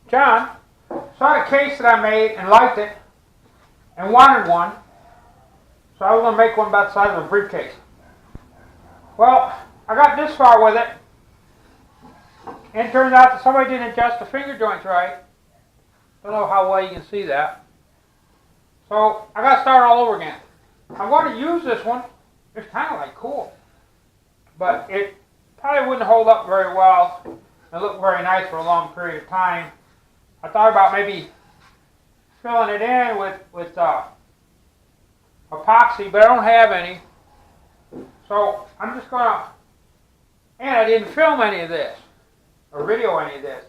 John saw the case that I made and liked it and wanted one, so I was going to make one about the size of a briefcase. Well, I got this far with it, and it turns out that somebody didn't adjust the finger joints right. Don't know how well you can see that. So I got to start all over again. I'm going to use this one. It's kind of like cool, but it probably wouldn't hold up very well and look very nice for a long period of time. I thought about maybe filling it in with epoxy, but I don't have any. So I'm just going to, and I didn't film any of this or video any of this.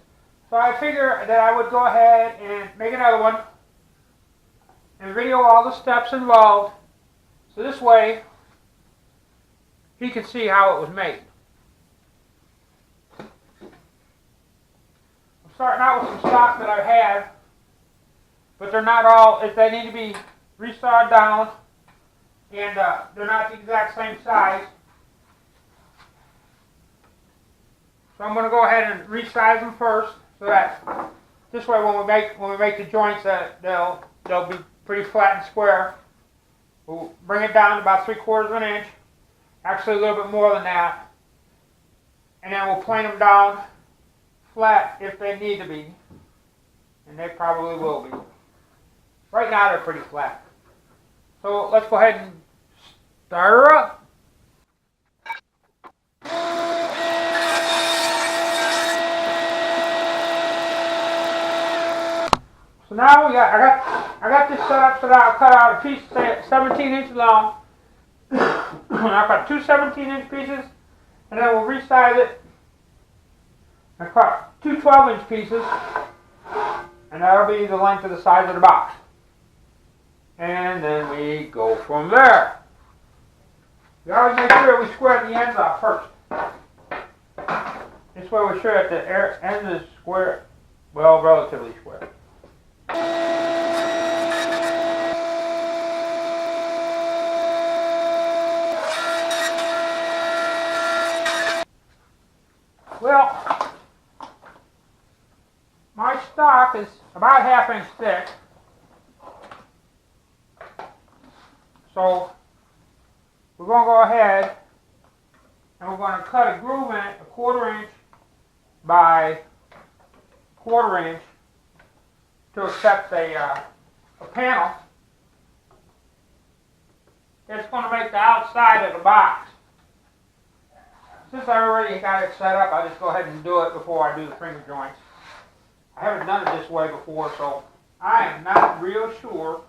So I figured that I would go ahead and make another one and video all the steps involved. So this way, he can see how it was made. I'm starting out with some stock that I have, but they're not all, they need to be resawed down, and they're not the exact same size. So I'm going to go ahead and resize them first, so that this way when we make the joints, they'll be pretty flat and square. We'll bring it down to about 3/4 of an inch, actually a little bit more than that, and then we'll plane them down flat if they need to be, and they probably will be. Right now they're pretty flat. So let's go ahead and start her up. So now I got this set up so that I'll cut out a piece 17 inches long. I've got two 17-inch pieces, and then we'll resize it. I cut two 12-inch pieces, and that'll be the length of the size of the box. And then we go from there. We always make sure we square the ends off first. This way we're sure that the ends is square, well, relatively square. Well, my stock is about 1/2 inch thick, so we're going to go ahead and we're going to cut a groove in it 1/4 inch by 1/4 inch to accept a panel. It's going to make the outside of the box. Since I already got it set up, I just go ahead and do it before I do the finger joints. I haven't done it this way before, so I am not real sure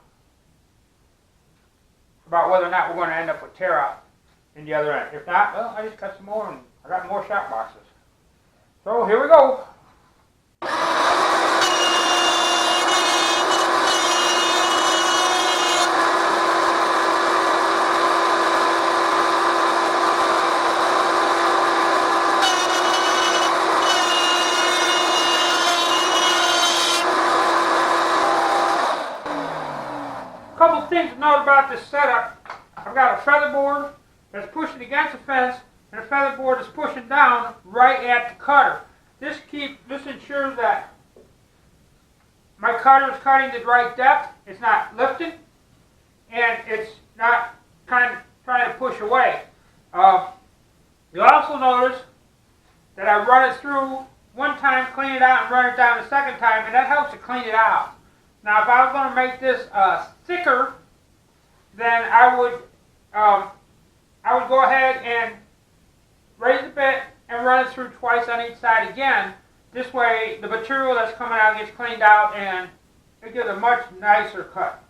about whether or not we're going to end up with tear out in the other end. If not, well, I just cut some more and I got more shop boxes. So here we go. Couple things to note about this setup. I've got a feather board that's pushing against the fence, and a feather board is pushing down right at the cutter. This ensures that my cutter is cutting the right depth. It's not lifting, and it's not kind of trying to push away. You'll also notice that I run it through one time, clean it out, and run it down the second time, and that helps to clean it out. Now, if I was going to make this thicker, then I would go ahead and raise the bit and run it through twice on each side again. This way, the material that's coming out gets cleaned out, and it gives a much nicer cut.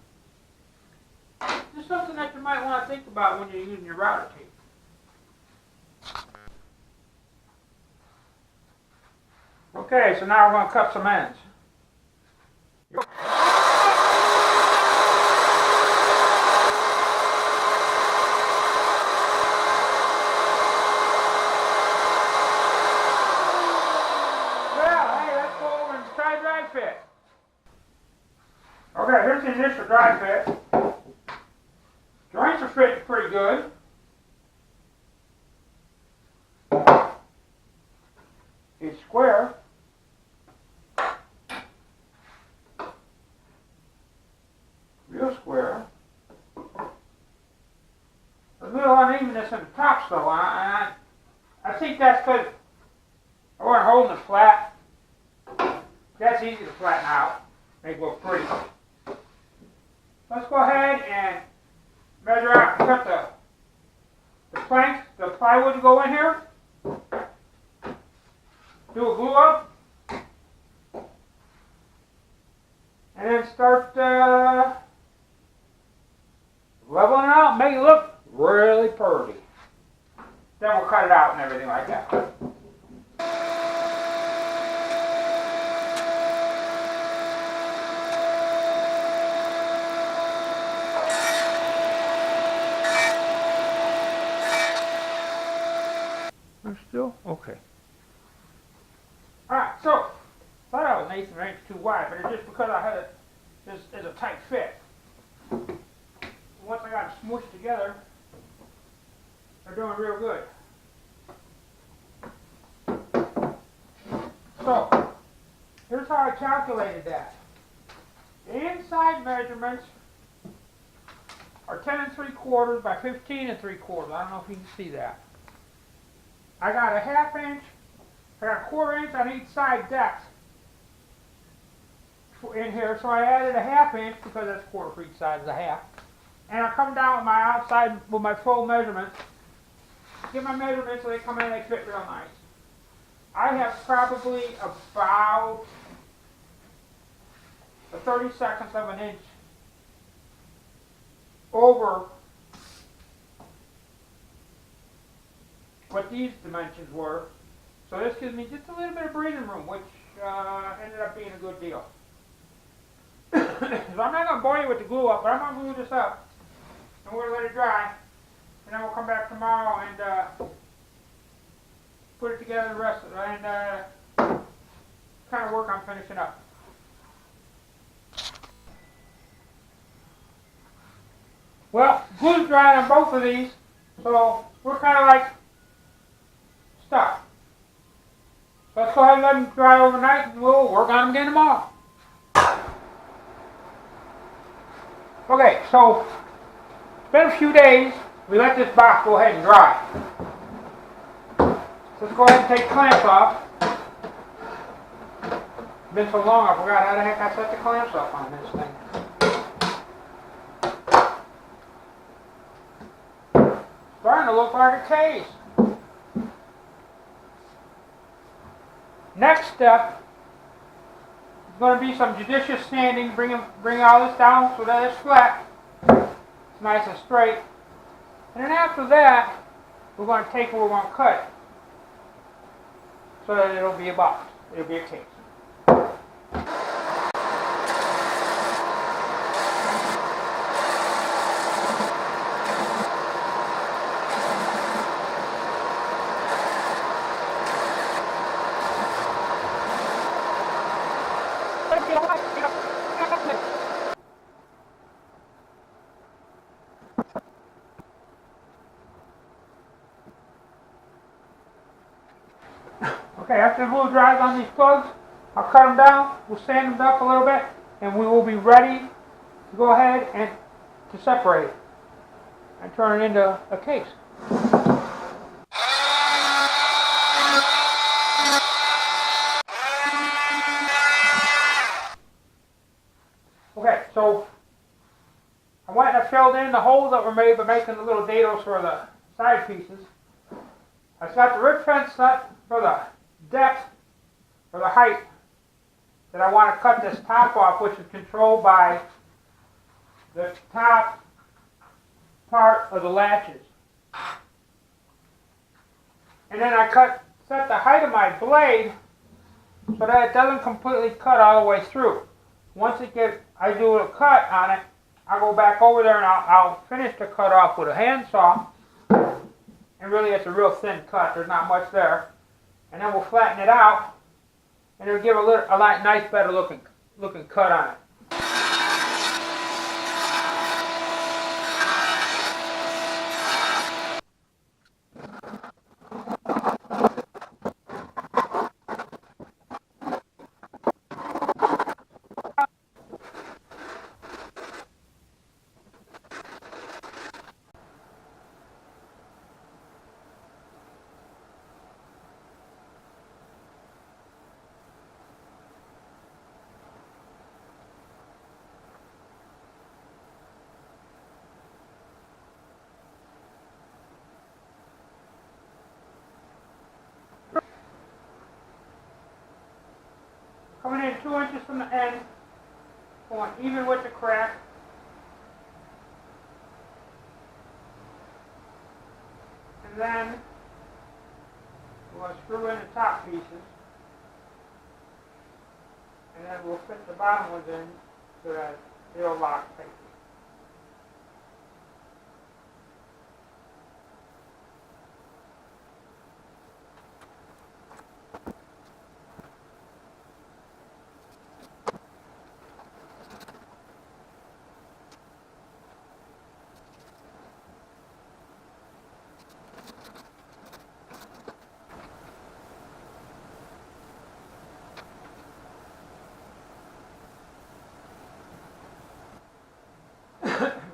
This is something that you might want to think about when you're using your router tape. Okay, so now we're going to cut some ends. Fit. Okay, here's the initial dry fit. Joints are fitting pretty good. It's square. real square. There's a little unevenness in the top, though. I think that's because I wasn't holding it flat. That's easy to flatten out, make it look pretty. Let's go ahead and measure out and cut the plank, the plywood to go in here. Do a glue up. And then start leveling it out, make it look really pretty. Then we'll cut it out and everything like that. Still? Okay. Alright, so, I thought I was an 1/8 of an inch too wide, but it's just because I had this is a tight fit. Once I got it smooshed together, they're doing real good. So, here's how I calculated that. The inside measurements are 10 3/4 by 15 3/4. I don't know if you can see that. I got a 1/2 inch, I got a 1/4 inch on each side depth in here, so I added a 1/2 inch because that's 1/4 for each side is a 1/2. And I come down with my outside, with my full measurements, get my measurements so they come in and they fit real nice. I have probably about a 32nd of an inch over what these dimensions were. So this gives me just a little bit of breathing room, which ended up being a good deal. So I'm not going to bore you with the glue up, but I'm going to glue this up. And we're going to let it dry. And then we'll come back tomorrow and put it together the rest of it. And kind of work on finishing up. Well, glue's dried on both of these. So we're kind of like stuck. Let's go ahead and let them dry overnight and we'll work on them again tomorrow. Okay, so it's been a few days. We let this box go ahead and dry. So let's go ahead and take clamps off. It's been so long I forgot how the heck I set the clamps up on this thing. Starting to look like a case. Next step is going to be some judicious sanding, bring all this down so that it's flat, it's nice and straight. And then after that, we're going to take it, we're going to cut it so that it'll be a box, it'll be a case. Okay, after the glue dries on these plugs, I'll cut them down, we'll sand them up a little bit, and we will be ready to go ahead and to separate it and turn it into a case. Okay, so I went and I filled in the holes that were made by making the little dados for the side pieces. I've got the rib fence set for the depth, for the height that I want to cut this top off, which is controlled by the top part of the latches. And then I set the height of my blade so that it doesn't completely cut all the way through. Once I do a cut on it, I'll go back over there and I'll finish the cut off with a handsaw. And really it's a real thin cut, there's not much there. And then we'll flatten it out and it'll give a nice, better looking cut on it. Coming in 2 inches from the end, going even with the crack. And then we'll screw in the top pieces. And then we'll fit the bottom ones in so that it'll lock tightly.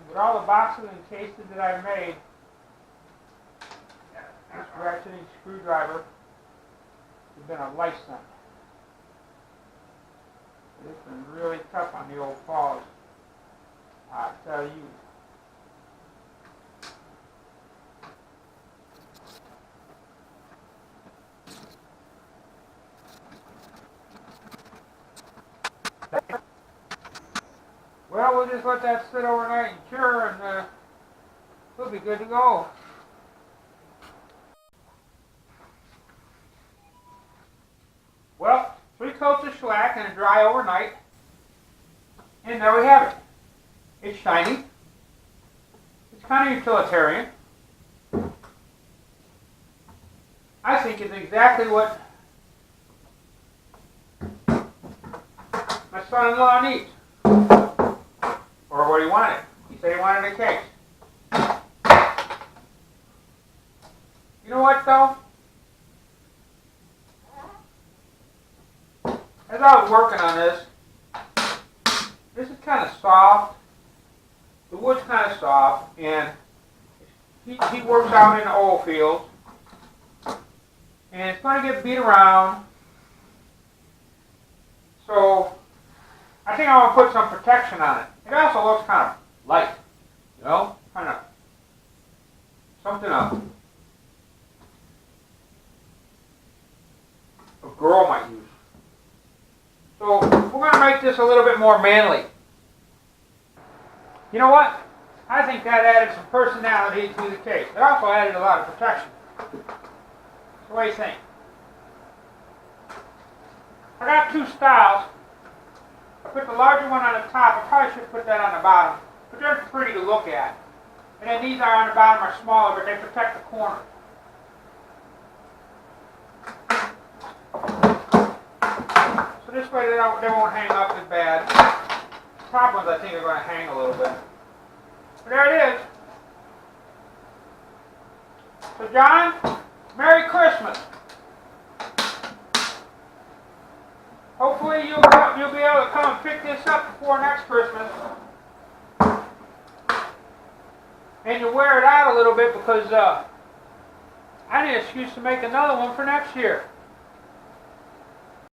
With all the boxes and cases that I've made, this ratcheting screwdriver has been a lifesaver. It's been really tough on the old paws, I tell you. Well, we'll just let that sit overnight and cure, and we'll be good to go. Well, 3 coats of shellac and dry overnight, and there we have it. It's shiny. It's kind of utilitarian. I think it's exactly what my son-in-law needs. Or what he wanted. He said he wanted a case. You know what, though? As I was working on this is kind of soft. The wood's kind of soft, and he works out in the oil fields, and it's going to get beat around. So I think I want to put some protection on it. It also looks kind of light, you know, kind of something else a girl might use. So we're going to make this a little bit more manly. You know what? I think that added some personality to the case. It also added a lot of protection. So what do you think? I got 2 styles. I put the larger one on the top. I probably should put that on the bottom. But they're pretty to look at. And then these are on the bottom are smaller, but they protect the corners. So this way they won't hang up as bad. The top ones I think are going to hang a little bit. But there it is. So John, Merry Christmas. Hopefully you'll be able to come and pick this up before next Christmas. And you'll wear it out a little bit because I need an excuse to make another one for next year.